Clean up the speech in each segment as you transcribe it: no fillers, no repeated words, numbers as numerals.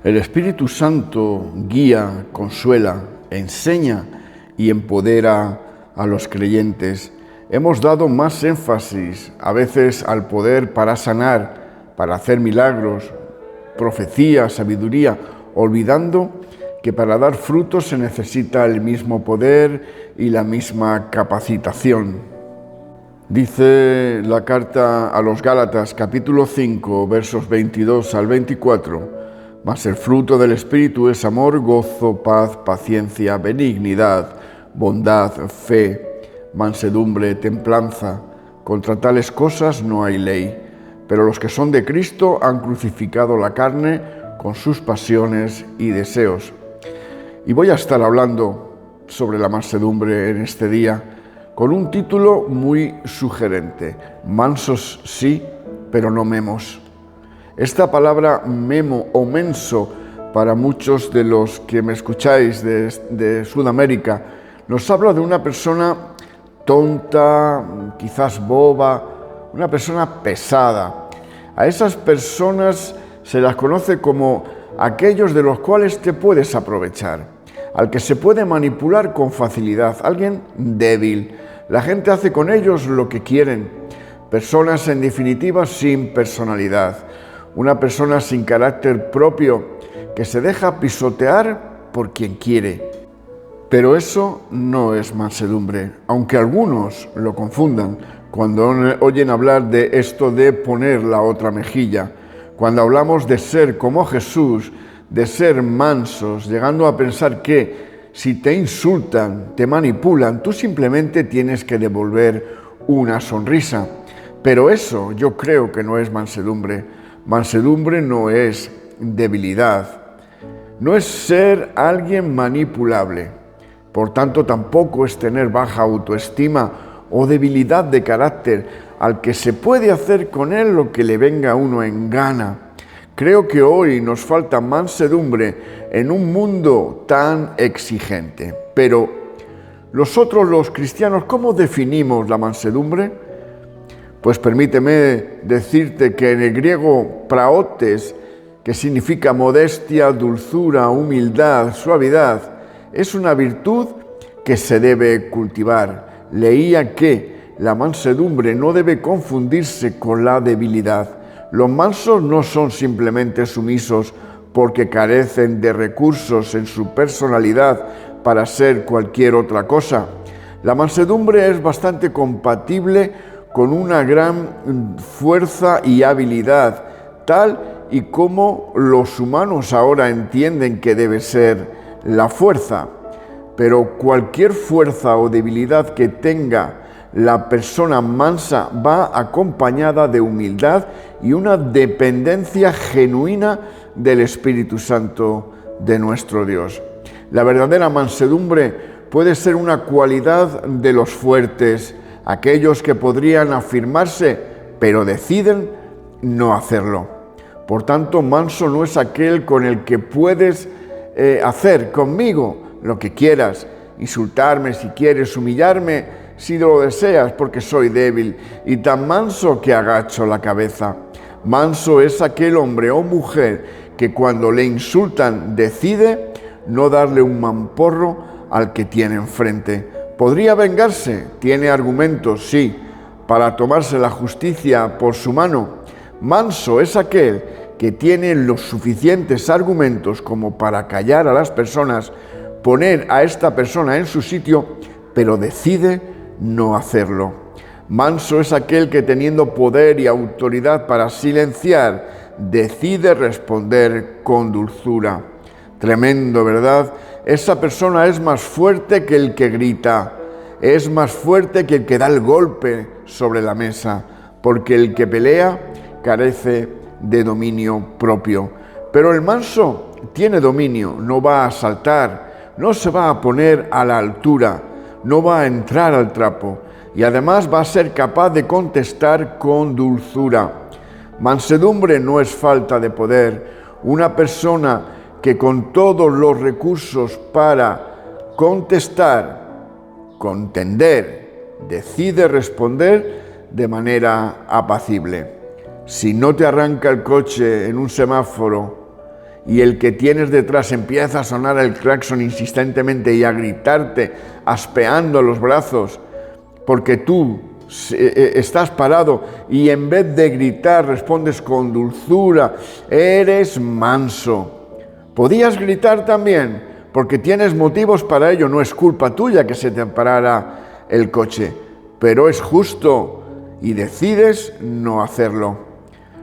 El Espíritu Santo guía, consuela, enseña y empodera a los creyentes. Hemos dado más énfasis a veces al poder para sanar, para hacer milagros, profecía, sabiduría, olvidando que para dar frutos se necesita el mismo poder y la misma capacitación. Dice la carta a los Gálatas, capítulo 5, versos 22 al 24, mas el fruto del Espíritu es amor, gozo, paz, paciencia, benignidad, bondad, fe, mansedumbre, templanza. Contra tales cosas no hay ley. Pero los que son de Cristo han crucificado la carne con sus pasiones y deseos. Y voy a estar hablando sobre la mansedumbre en este día con un título muy sugerente: mansos sí, pero no memos. Esta palabra memo o menso, para muchos de los que me escucháis de Sudamérica, nos habla de una persona tonta, quizás boba, una persona pesada. A esas personas se las conoce como aquellos de los cuales te puedes aprovechar, al que se puede manipular con facilidad, alguien débil. La gente hace con ellos lo que quieren. Personas, en definitiva, sin personalidad. Una persona sin carácter propio que se deja pisotear por quien quiere. Pero eso no es mansedumbre, aunque algunos lo confundan cuando oyen hablar de esto de poner la otra mejilla. Cuando hablamos de ser como Jesús, de ser mansos, llegando a pensar que si te insultan, te manipulan, tú simplemente tienes que devolver una sonrisa. Pero eso yo creo que no es mansedumbre. Mansedumbre no es debilidad, no es ser alguien manipulable. Por tanto, tampoco es tener baja autoestima o debilidad de carácter al que se puede hacer con él lo que le venga a uno en gana. Creo que hoy nos falta mansedumbre en un mundo tan exigente. Pero nosotros los cristianos, ¿cómo definimos la mansedumbre? Pues permíteme decirte que en el griego praotes, que significa modestia, dulzura, humildad, suavidad, es una virtud que se debe cultivar. Leía que la mansedumbre no debe confundirse con la debilidad. Los mansos no son simplemente sumisos porque carecen de recursos en su personalidad para ser cualquier otra cosa. La mansedumbre es bastante compatible con una gran fuerza y habilidad, tal y como los humanos ahora entienden que debe ser la fuerza. Pero cualquier fuerza o debilidad que tenga la persona mansa va acompañada de humildad y una dependencia genuina del Espíritu Santo de nuestro Dios. La verdadera mansedumbre puede ser una cualidad de los fuertes, aquellos que podrían afirmarse, pero deciden no hacerlo. Por tanto, manso no es aquel con el que puedes hacer conmigo lo que quieras, insultarme si quieres, humillarme si lo deseas, porque soy débil y tan manso que agacho la cabeza. Manso es aquel hombre o mujer que cuando le insultan decide no darle un mamporro al que tiene enfrente. ¿Podría vengarse? Tiene argumentos, sí, para tomarse la justicia por su mano. Manso es aquel que tiene los suficientes argumentos como para callar a las personas, poner a esta persona en su sitio, pero decide no hacerlo. Manso es aquel que, teniendo poder y autoridad para silenciar, decide responder con dulzura. Tremendo, ¿verdad? Esa persona es más fuerte que el que grita, es más fuerte que el que da el golpe sobre la mesa, porque el que pelea carece de dominio propio. Pero el manso tiene dominio, no va a saltar, no se va a poner a la altura, no va a entrar al trapo y además va a ser capaz de contestar con dulzura. Mansedumbre no es falta de poder. Una persona que con todos los recursos para contender, decide responder de manera apacible. Si no te arranca el coche en un semáforo y el que tienes detrás empieza a sonar el claxon insistentemente y a gritarte, aspeando los brazos, porque tú estás parado y en vez de gritar respondes con dulzura, eres manso. Podías gritar también, porque tienes motivos para ello, no es culpa tuya que se te parara el coche, pero es justo y decides no hacerlo.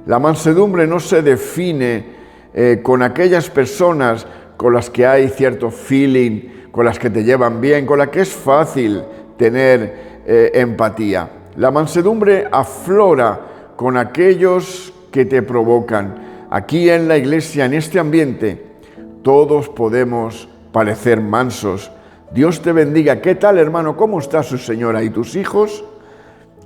La mansedumbre no se define con aquellas personas con las que hay cierto feeling, con las que te llevan bien, con las que es fácil tener empatía. La mansedumbre aflora con aquellos que te provocan. Aquí en la iglesia, en este ambiente, todos podemos parecer mansos. Dios te bendiga. ¿Qué tal, hermano? ¿Cómo está su señora y tus hijos?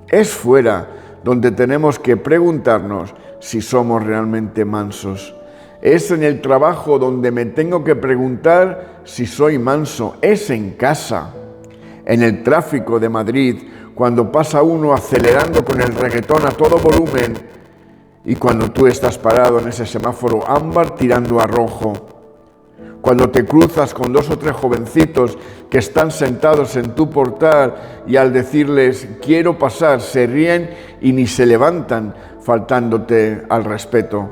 Es fuera donde tenemos que preguntarnos si somos realmente mansos. Es en el trabajo donde me tengo que preguntar si soy manso. Es en casa, en el tráfico de Madrid, cuando pasa uno acelerando con el reggaetón a todo volumen y cuando tú estás parado en ese semáforo ámbar tirando a rojo. Cuando te cruzas con 2 o 3 jovencitos que están sentados en tu portal y al decirles quiero pasar, se ríen y ni se levantan, faltándote al respeto.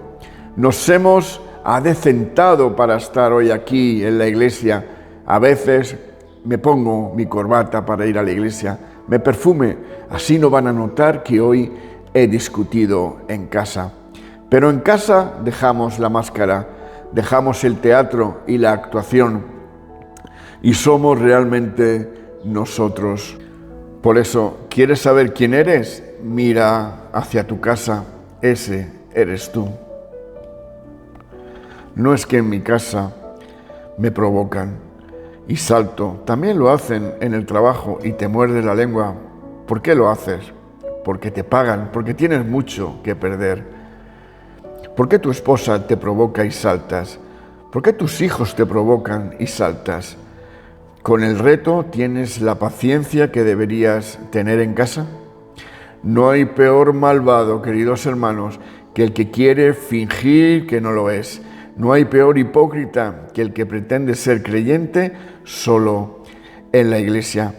Nos hemos adecentado para estar hoy aquí en la iglesia. A veces me pongo mi corbata para ir a la iglesia, me perfume, así no van a notar que hoy he discutido en casa. Pero en casa dejamos la máscara, dejamos el teatro y la actuación y somos realmente nosotros. Por eso, ¿quieres saber quién eres? Mira hacia tu casa, ese eres tú. No es que en mi casa me provocan y salto, también lo hacen en el trabajo y te muerde la lengua. ¿Por qué lo haces? Porque te pagan, porque tienes mucho que perder. ¿Por qué tu esposa te provoca y saltas? ¿Por qué tus hijos te provocan y saltas? ¿Con el reto tienes la paciencia que deberías tener en casa? No hay peor malvado, queridos hermanos, que el que quiere fingir que no lo es. No hay peor hipócrita que el que pretende ser creyente solo en la iglesia.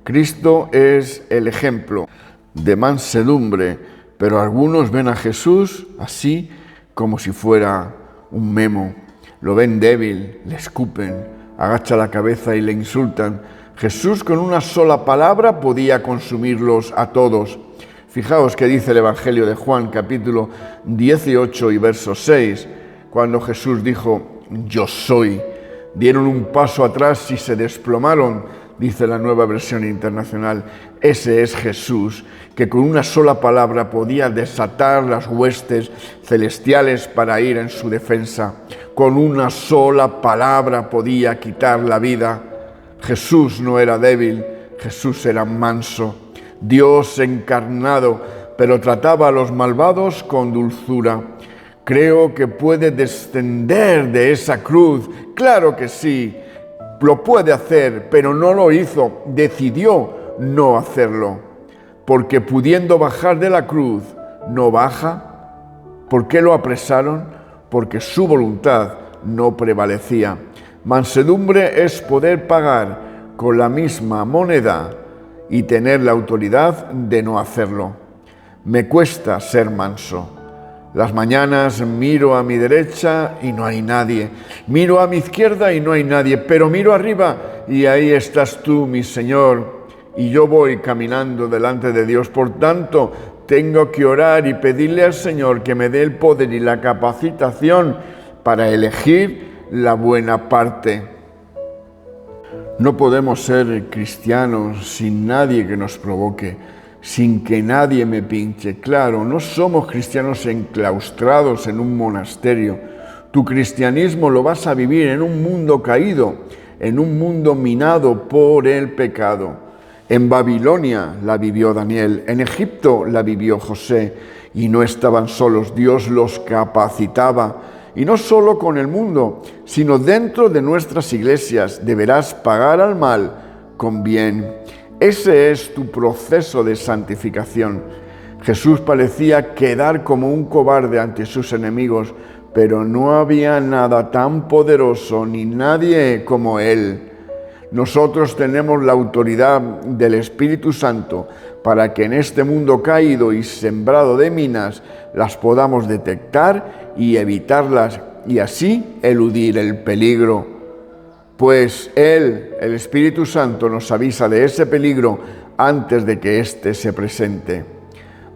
Cristo es el ejemplo de mansedumbre, pero algunos ven a Jesús así como si fuera un memo. Lo ven débil, le escupen, agacha la cabeza y le insultan. Jesús con una sola palabra podía consumirlos a todos. Fijaos qué dice el Evangelio de Juan, capítulo 18 y verso 6. Cuando Jesús dijo, yo soy, dieron un paso atrás y se desplomaron, dice la Nueva Versión Internacional. Ese es Jesús, que con una sola palabra podía desatar las huestes celestiales para ir en su defensa. Con una sola palabra podía quitar la vida. Jesús no era débil, Jesús era manso, Dios encarnado, pero trataba a los malvados con dulzura. Creo que puede descender de esa cruz. Claro que sí, lo puede hacer, pero no lo hizo. Decidió no hacerlo. Porque pudiendo bajar de la cruz, no baja. ¿Por qué lo apresaron? Porque su voluntad no prevalecía. Mansedumbre es poder pagar con la misma moneda y tener la autoridad de no hacerlo. Me cuesta ser manso. Las mañanas miro a mi derecha y no hay nadie. Miro a mi izquierda y no hay nadie. Pero miro arriba y ahí estás tú, mi Señor. Y yo voy caminando delante de Dios. Por tanto, tengo que orar y pedirle al Señor que me dé el poder y la capacitación para elegir la buena parte. No podemos ser cristianos sin nadie que nos provoque, sin que nadie me pinche. Claro, no somos cristianos enclaustrados en un monasterio. Tu cristianismo lo vas a vivir en un mundo caído, en un mundo minado por el pecado. En Babilonia la vivió Daniel, en Egipto la vivió José, y no estaban solos, Dios los capacitaba. Y no solo con el mundo, sino dentro de nuestras iglesias. Deberás pagar al mal con bien. Ese es tu proceso de santificación. Jesús parecía quedar como un cobarde ante sus enemigos, pero no había nada tan poderoso ni nadie como Él. Nosotros tenemos la autoridad del Espíritu Santo para que en este mundo caído y sembrado de minas las podamos detectar y evitarlas y así eludir el peligro. Pues Él, el Espíritu Santo, nos avisa de ese peligro antes de que éste se presente.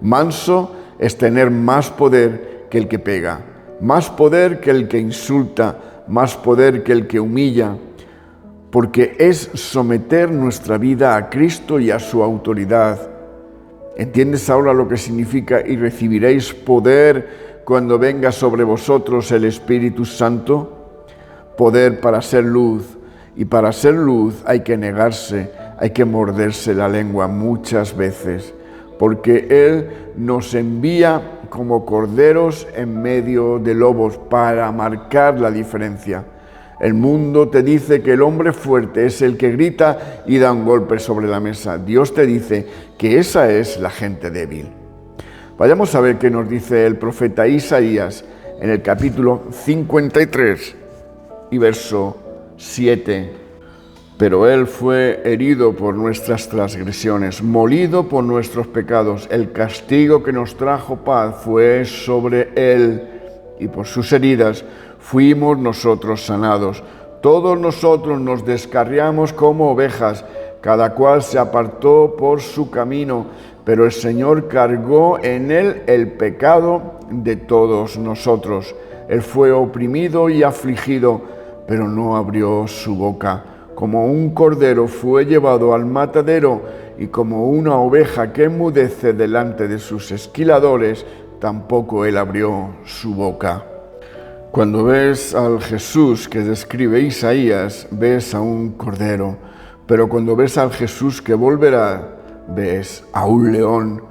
Manso es tener más poder que el que pega, más poder que el que insulta, más poder que el que humilla, porque es someter nuestra vida a Cristo y a su autoridad. ¿Entiendes ahora lo que significa y recibiréis poder cuando venga sobre vosotros el Espíritu Santo? Poder para ser luz, y para ser luz hay que negarse, hay que morderse la lengua muchas veces, porque Él nos envía como corderos en medio de lobos para marcar la diferencia. El mundo te dice que el hombre fuerte es el que grita y da un golpe sobre la mesa. Dios te dice que esa es la gente débil. Vayamos a ver qué nos dice el profeta Isaías en el capítulo 53 y verso 7. Pero Él fue herido por nuestras transgresiones, molido por nuestros pecados. El castigo que nos trajo paz fue sobre Él, y por sus heridas fuimos nosotros sanados. Todos nosotros nos descarriamos como ovejas, cada cual se apartó por su camino, pero el Señor cargó en Él el pecado de todos nosotros. Él fue oprimido y afligido, pero no abrió su boca. Como un cordero fue llevado al matadero, y como una oveja que enmudece delante de sus esquiladores, tampoco Él abrió su boca. Cuando ves al Jesús que describe Isaías, ves a un cordero, pero cuando ves al Jesús que volverá, ves a un león.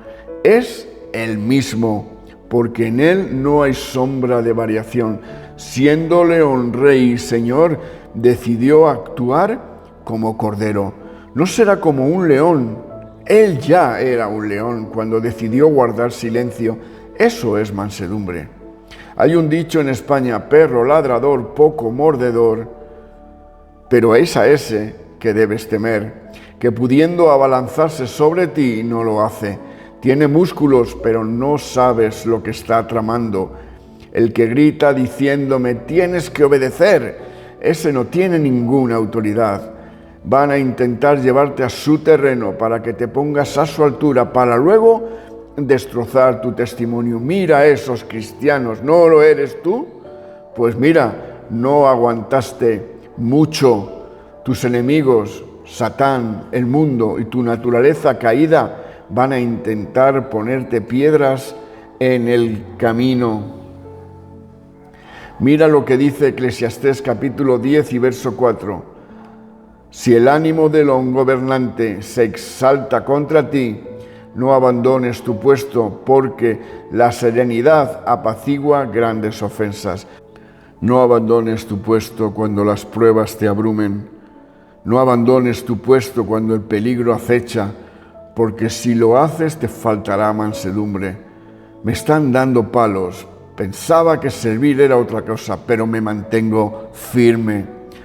Es el mismo, porque en Él no hay sombra de variación. Siendo león, rey y señor, decidió actuar como cordero. No será como un león. Él ya era un león cuando decidió guardar silencio. Eso es mansedumbre. Hay un dicho en España: perro ladrador, poco mordedor, pero es a ese que debes temer, que pudiendo abalanzarse sobre ti no lo hace. Tiene músculos, pero no sabes lo que está tramando. El que grita diciéndome tienes que obedecer, ese no tiene ninguna autoridad. Van a intentar llevarte a su terreno para que te pongas a su altura, para luego destrozar tu testimonio. Mira a esos cristianos, ¿no lo eres tú? Pues mira, no aguantaste mucho. Tus enemigos, Satán, el mundo y tu naturaleza caída van a intentar ponerte piedras en el camino. Mira lo que dice Eclesiastés capítulo 10 y verso 4. Si el ánimo del gobernante se exalta contra ti, no abandones tu puesto, porque la serenidad apacigua grandes ofensas. No abandones tu puesto cuando las pruebas te abrumen. No abandones tu puesto cuando el peligro acecha, porque si lo haces te faltará mansedumbre. Me están dando palos. Pensaba que servir era otra cosa, pero me mantengo firme,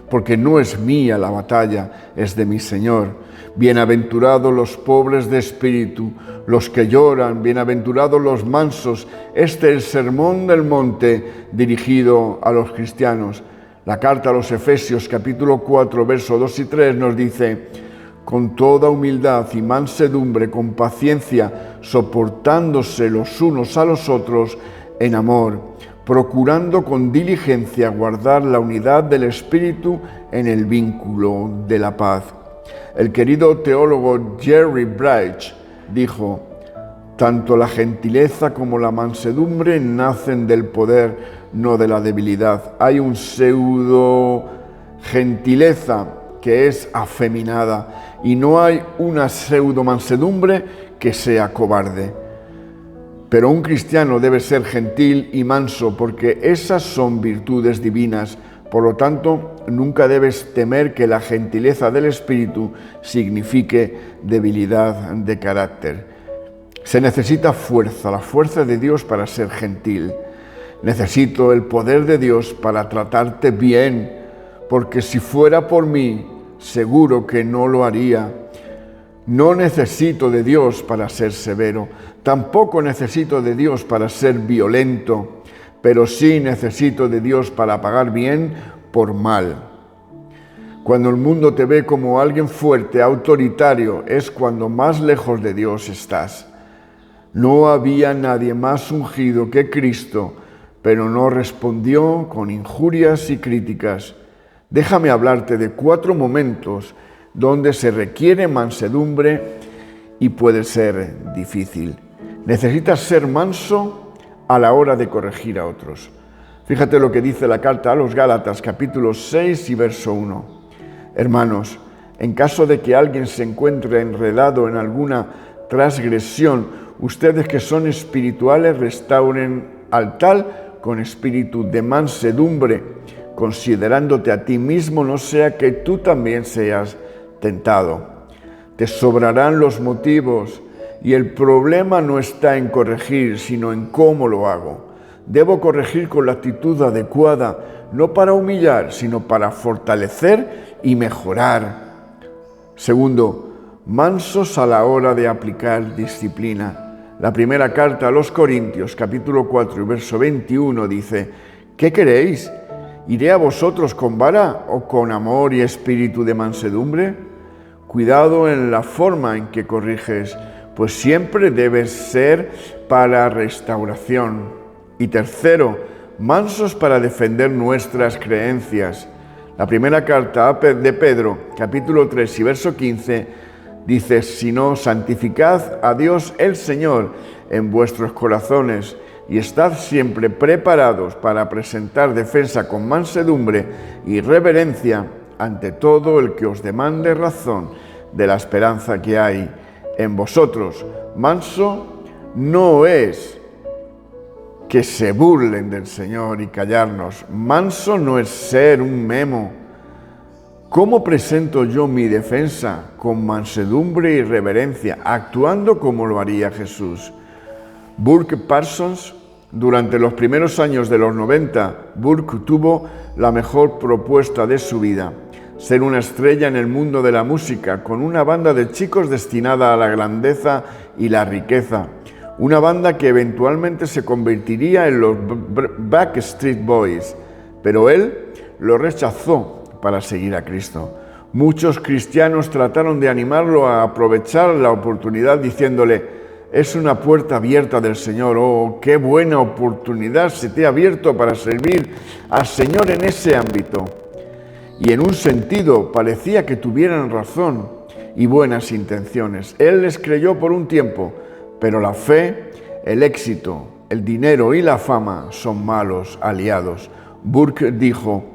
porque no es mía la batalla, es de mi Señor. Bienaventurados los pobres de espíritu, los que lloran, bienaventurados los mansos. Este es el sermón del monte dirigido a los cristianos. La carta a los Efesios, capítulo 4, versos 2 y 3, nos dice: con toda humildad y mansedumbre, con paciencia, soportándose los unos a los otros en amor, procurando con diligencia guardar la unidad del Espíritu en el vínculo de la paz. El querido teólogo Jerry Bridge dijo: tanto la gentileza como la mansedumbre nacen del poder, no de la debilidad. Hay un pseudo gentileza que es afeminada y no hay una pseudo mansedumbre que sea cobarde. Pero un cristiano debe ser gentil y manso, porque esas son virtudes divinas. Por lo tanto, nunca debes temer que la gentileza del espíritu signifique debilidad de carácter. Se necesita fuerza, la fuerza de Dios para ser gentil. Necesito el poder de Dios para tratarte bien, porque si fuera por mí, seguro que no lo haría. No necesito de Dios para ser severo, tampoco necesito de Dios para ser violento, pero sí necesito de Dios para pagar bien por mal. Cuando el mundo te ve como alguien fuerte, autoritario, es cuando más lejos de Dios estás. No había nadie más ungido que Cristo, pero no respondió con injurias y críticas. Déjame hablarte de 4 momentos donde se requiere mansedumbre y puede ser difícil. Necesitas ser manso a la hora de corregir a otros. Fíjate lo que dice la carta a los Gálatas, capítulo 6 y verso 1. Hermanos, en caso de que alguien se encuentre enredado en alguna transgresión, ustedes que son espirituales restauren al tal con espíritu de mansedumbre, considerándote a ti mismo, no sea que tú también seas tentado. Te sobrarán los motivos y el problema no está en corregir, sino en cómo lo hago. Debo corregir con la actitud adecuada, no para humillar, sino para fortalecer y mejorar. Segundo, mansos a la hora de aplicar disciplina. La primera carta a los Corintios, capítulo 4 y verso 21 dice: ¿qué queréis? ¿Iré a vosotros con vara o con amor y espíritu de mansedumbre? Cuidado en la forma en que corriges, pues siempre debes ser para restauración. Y tercero, mansos para defender nuestras creencias. La primera carta de Pedro, capítulo 3 y verso 15, dice: sino santificad a Dios el Señor en vuestros corazones y estad siempre preparados para presentar defensa con mansedumbre y reverencia ante todo el que os demande razón de la esperanza que hay en vosotros. Manso no es que se burlen del Señor y callarnos. Manso no es ser un memo. ¿Cómo presento yo mi defensa? Con mansedumbre y reverencia, actuando como lo haría Jesús. Burke Parsons, durante los primeros años de los 90, Burke tuvo la mejor propuesta de su vida: ser una estrella en el mundo de la música, con una banda de chicos destinada a la grandeza y la riqueza. Una banda que eventualmente se convertiría en los Backstreet Boys, pero él lo rechazó para seguir a Cristo. Muchos cristianos trataron de animarlo a aprovechar la oportunidad diciéndole: es una puerta abierta del Señor, oh, qué buena oportunidad se te ha abierto para servir al Señor en ese ámbito. Y en un sentido parecía que tuvieran razón y buenas intenciones. Él les creyó por un tiempo, pero la fe, el éxito, el dinero y la fama son malos aliados. Burke dijo: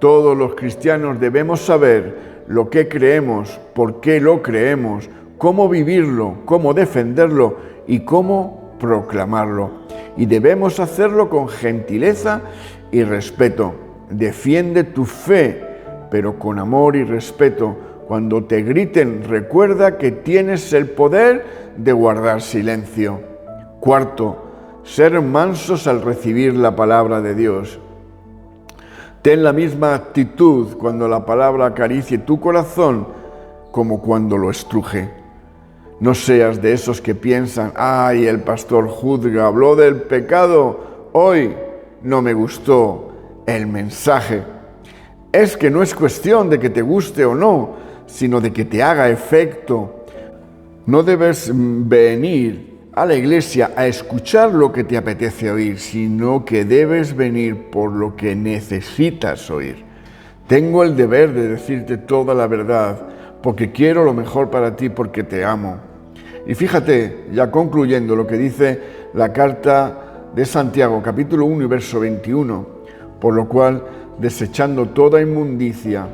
todos los cristianos debemos saber lo que creemos, por qué lo creemos, cómo vivirlo, cómo defenderlo y cómo proclamarlo. Y debemos hacerlo con gentileza y respeto. Defiende tu fe, pero con amor y respeto. Cuando te griten, recuerda que tienes el poder de guardar silencio. Cuarto, ser mansos al recibir la palabra de Dios. Ten la misma actitud cuando la palabra acaricie tu corazón como cuando lo estruje. No seas de esos que piensan: ¡ay, el pastor juzga, habló del pecado! Hoy no me gustó el mensaje. Es que no es cuestión de que te guste o no, sino de que te haga efecto. No debes venir a la iglesia a escuchar lo que te apetece oír, sino que debes venir por lo que necesitas oír. Tengo el deber de decirte toda la verdad, porque quiero lo mejor para ti, porque te amo. Y fíjate, ya concluyendo, lo que dice la carta de Santiago, capítulo 1 y verso 21, por lo cual, desechando toda inmundicia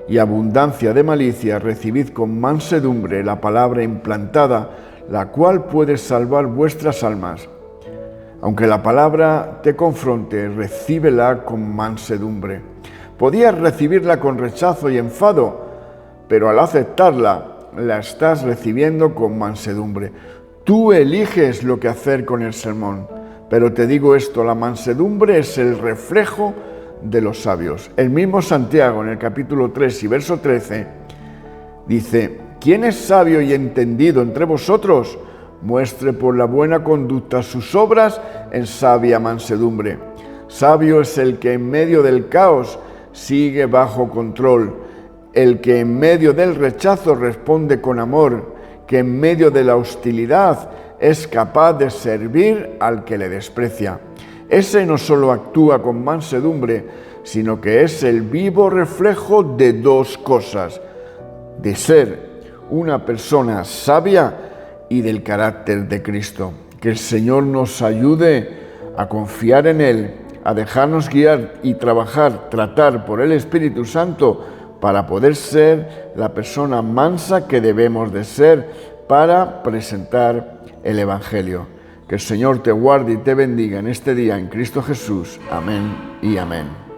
y abundancia de malicia, recibid con mansedumbre la palabra implantada, la cual puede salvar vuestras almas. Aunque la palabra te confronte, recíbela con mansedumbre. Podías recibirla con rechazo y enfado, pero al aceptarla, la estás recibiendo con mansedumbre. Tú eliges lo que hacer con el sermón, Pero te digo esto, la mansedumbre es el reflejo de los sabios. El mismo Santiago, en el capítulo 3 y verso 13, dice: ¿quién es sabio y entendido entre vosotros? Muestre por la buena conducta sus obras en sabia mansedumbre. Sabio es el que en medio del caos sigue bajo control, el que en medio del rechazo responde con amor, que en medio de la hostilidad es capaz de servir al que le desprecia. Ese no solo actúa con mansedumbre, sino que es el vivo reflejo de dos cosas: de ser una persona sabia y del carácter de Cristo. Que el Señor nos ayude a confiar en Él, a dejarnos guiar y tratar por el Espíritu Santo para poder ser la persona mansa que debemos de ser para presentar el Evangelio. Que el Señor te guarde y te bendiga en este día en Cristo Jesús. Amén y amén.